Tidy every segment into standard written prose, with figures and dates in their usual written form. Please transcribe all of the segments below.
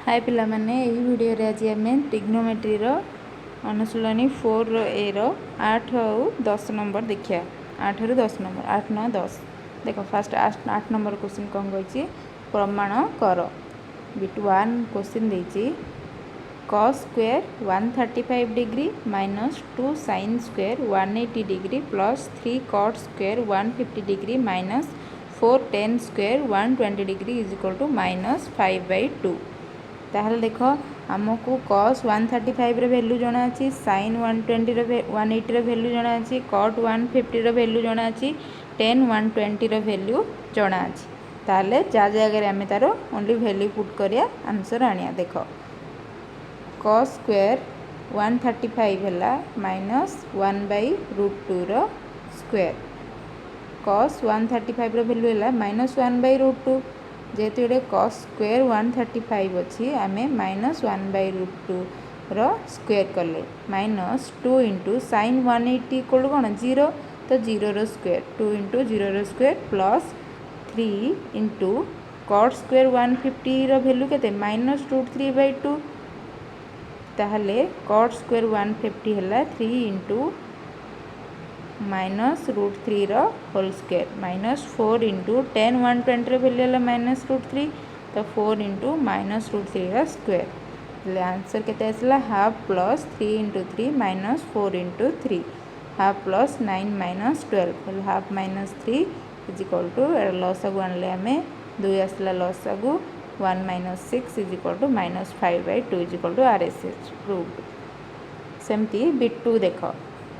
हाय पिला माने एही वीडियो रे आज आमे ट्रिग्नोमेट्री रो अनुशीलनी 4 रो ए रो 8 और 10 नंबर देखिया 8 रु 10 नंबर 8 9 10 देखो फास्ट 8 नंबर क्वेश्चन कौन कहछि प्रमाण कर बिट 1 क्वेश्चन देछि cos square 135 degree minus 2 sin square 180 degree plus 3 cot square 150 degree minus 4 tan square 120 degree is equal to -5/2 ताहले देख आमको cos 135 रो वैल्यू जना अछि sin 120 रो 180 रो वैल्यू जना अछि cot 150 रो वैल्यू जना अछि tan 120 रो वैल्यू जना अछि ताहले जा जगह रे आमे तारो ओनली वैल्यू पुट करिया आंसर आनिया देख cos स्क्वायर 135 हला -1/√2 रो स्क्वायर cos 135 रो वैल्यू हला -1/√2 जेहेतु ये cos स्क्वायर 135 अच्छी आमे -1/√2 रो स्क्वायर कले -2 इंटू sin 180 इक्वल कौन 0 तो 0 रो स्क्वायर 2 इंटू 0 रो square plus 3 into cot square 150 रो वैल्यू केते -√3/2 ताहले cot स्क्वायर 150 हला 3 इंटू -√3 रो होल स्क्वायर -4 इंटू tan 120 रो वैल्यू हला -√3 तो 4 इंटू -√3 रो स्क्वायर आंसर केते आसला half plus 3 into 3 -4 into 3 half plus 9 -12 half -3 is equal to लसागु आनले आमे 2 आसला लसागु 1 - 6 is equal to -5/2 is equal to RSH proved सेमती बिट 2 देखो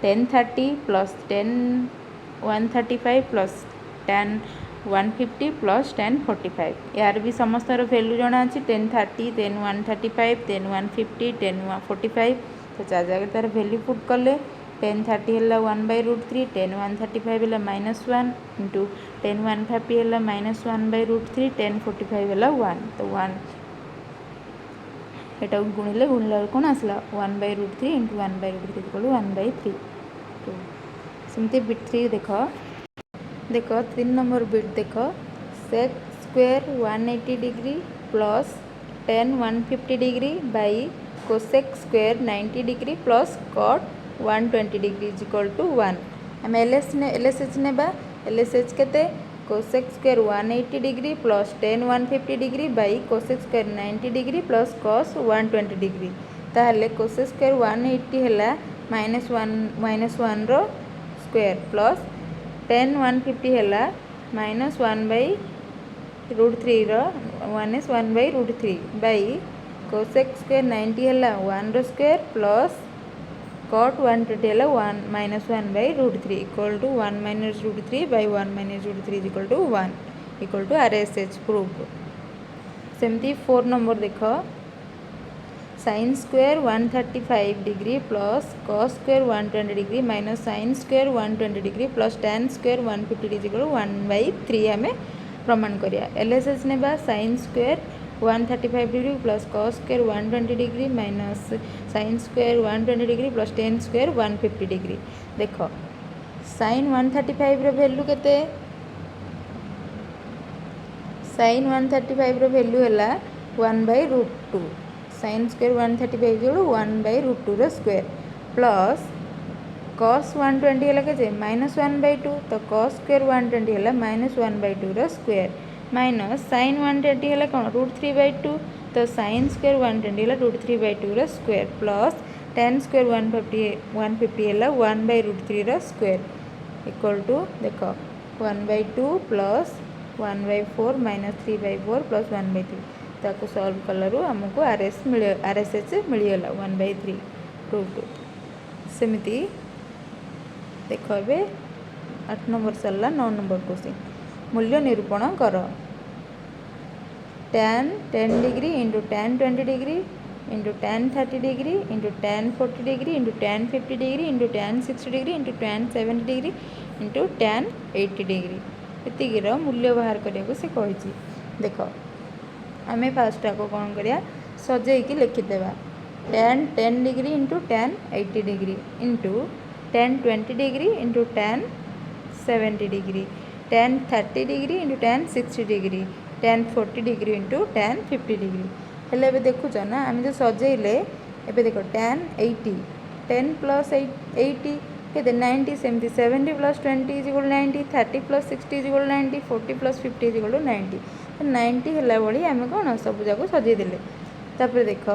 1030 प्लस 10 135 प्लस 10 150 प्लस 1045 यार भी समस्त वैल्यू जना अच्छी 1030 10 135 10 150 10 145 तो चार जगह तार वैल्यू पुट कले 1030 है 1/√3 10 135 है -1 इंटू 10 150 है -1/√3 10 45 है 1 तो 1 एटा गुणिले गुणिला कौन आसला 1/√3 इंटू 1/√3 इक्वल टू 1/3 तो सेमती बिट 3 देख 3 नंबर बिट देख sec square 180 degree plus tan 150 degree by cosec square 90 degree plus cot 120 degree is equal to 1 आम LSH नेबा LSH केते cosec square 180 degree plus tan 150 degree by cosec square 90 degree plus cos 120 degree ताहले cosec square 180 है -1 रो square plus tan 150 है -1/√3 रो -1/√3 by cosec square 90 है 1 रो square plus cot 120 है 1 -1/√3 equal to 1 -√3 by 1 -√3 equal to 1 equal to RSH proof सेमती 4 number देख sin square 135 degree plus cos square 120 degree minus sin square 120 degree plus tan square 150 degree 1/3 आम प्रमाण करिया LSH नेबा sin square 135 degree plus cos square 120 degree minus sin square 120 degree plus tan square 150 degree देख sin 135 रो value केते sin 135 रो value है 1/√2 sin square 135 जो 1/√2 रो square plus cos 120 है के -1/2 तो cos स्क्वायर 120 है -1/2 रो स्क्वायर माइनस sin 120 है कौन √3/2 तो sin स्क्वायर 120 है √3/2 रो स्क्वायर प्लस tan स्क्वायर 150 है 1/√3 रो स्क्वायर इक्वल टू देख 1/2 प्लस 1/4 -3/4 प्लस 1/3 ताको सॉल्व कलरू आमको RSH मिलगला 1/3 प्रूफ सेमती देख ए 8 नंबर सरला 9 नंबर क्वेश्चन मूल्य निरूपण कर tan 10 degree into tan 20 degree into tan 30 degree into tan 40 degree into tan 50 degree into tan 60 degree into tan 70 degree into tan 80 degree एतिकीर मूल्य बाहर करने से कही देख आम फास्ट आको कौन करिया सजेकी लिखिदेवा tan 10 degree into tan 80 degree into tan 20 degree into tan 70 degree tan 30 degree into tan 60 degree tan 40 degree into tan 50 degree हेले एबे देखुच ना आम जो सजेले एबे देख tan 80 10 प्लस 80 के 90 सेमती 70 plus 20 is equal 90 30 plus 60 is equal 90 40 plus 50 is equal 90 90 है भाई आम कौन सब जाक सजेदेले तापर देख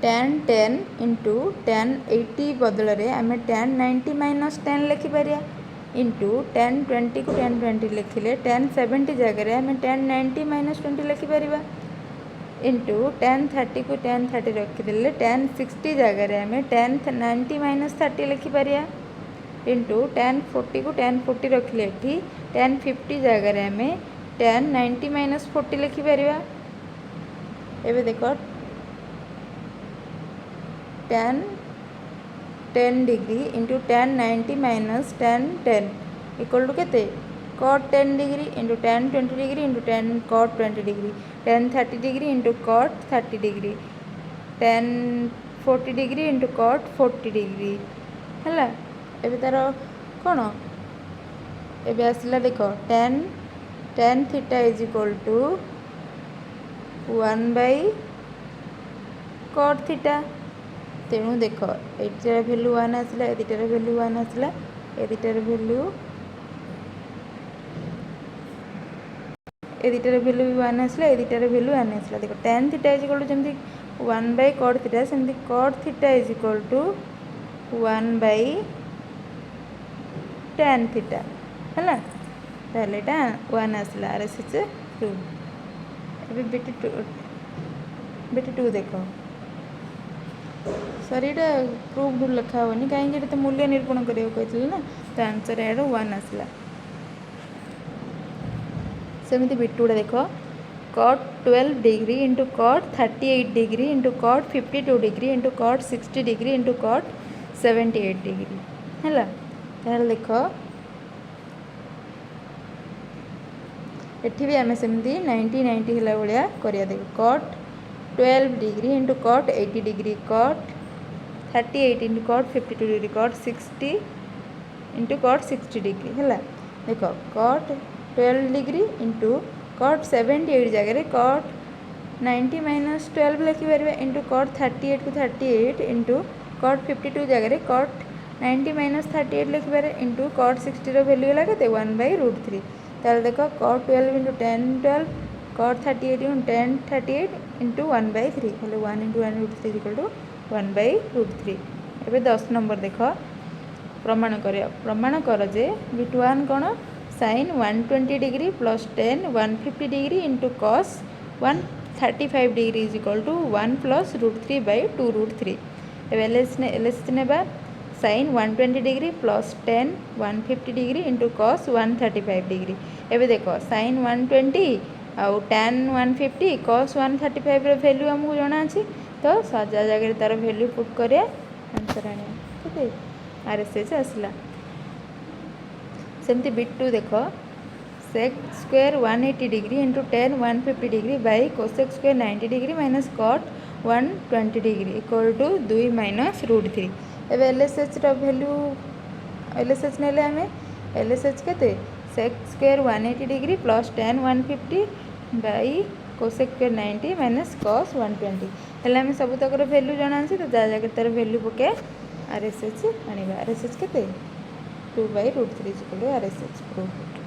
tan 10 इंटू tan 80 बदल आम tan 90 माइनस 10 लिखिपर इंटू tan 20 को tan 20 लिखिले tan 70 जगह आम tan 90 माइनस 20 लिखिपर इंटू tan 30 को tan 30 रखिदे tan 60 जगह आम tan 90 माइनस 30 लिखिपर इंटू tan 40 को tan 40 रखिले एठी tan 50 जगह आम tan 90 माइनस 40 लिखिपर एबे देख tan 10 degree into tan 90 minus tan 10 equal to केते cot 10 degree into tan 20 degree into tan cot 20 degree tan 30 degree into cot 30 degree tan 40 degree into cot 40 degree है एबे तार कौन एबे आसला देख tan theta is equal to 1 by cot theta तेणु देख एटार भैल्यू 1 आसला ए दुटार भैल्यू 1 आसला ए दुटार भैल्यू 1 आसला ए दुटार भैल्यू 1 आसला देख tan theta is equal to जमती 1 बाय cot थीटा सेमती cot theta is equal to 1 by tan theta है ताहले एटा 1 आसला RSH प्रूव एबे बेटी 2 देख सॉरी ये प्रूव्ड लिखा होनी कहीं तो मूल्य निरूपण करते ना तो आंसर यार 1 आसला सेमती बिटूटा देख cot 12 degree into cot 38 degree into cot 52 degree into cot 60 degree into cot 78 degree है ताहले देख एठी भी आम सेमती 90 90 है भाया करिया देख cot 12 degree into cot 80 degree cot 38 into cot 52 degree cot 60 into cot 60 degree है देख cot 12 डिग्री इंटू cot 78 जगह cot 90 माइनस 12 लिखिपर इंटू cot 38 को 38 इंटू cot 52 जगह cot 90 माइनस 38 लिखिपर इंटू cot 60 वैल्यू है के 1 बाय रूट 3 ताल देख cot 12 into tan 12 cot 38 into tan 38 into 1 by 3 हेल्ले 1 into 1 root 3 equal to 1 by root 3 एवं 10 नंबर देख प्रमाण कर जे बिटवान कौन sin 120 degree plus tan 150 degree into cos 135 degree is equal to 1 plus root 3 by 2 root 3 LS ने sin 120 degree plus tan 150 degree into cos 135 degree एवं देख sin 120 आउ tan 150 cos 135 value आमको जना अच्छी तो सजा जगह तार वैल्यू पुट कर आंसर आने ठीक है RSH आसला सेमती बिट 2 देख sec square 180 degree into tan 150 degree by cosec square 90 degree minus cot 120 degree equal to 2 minus root 3 एवं LSH वैल्यू LSH ने आम LSH के sec square 180 degree plus tan 150 by cosec square 90 minus cos 120 हेल्ले आम सब तक value जना तो जहाँ जगह तार वैल्यू पके RSH आने RSH के 2 बाय रूट 3 RSH प्रूव।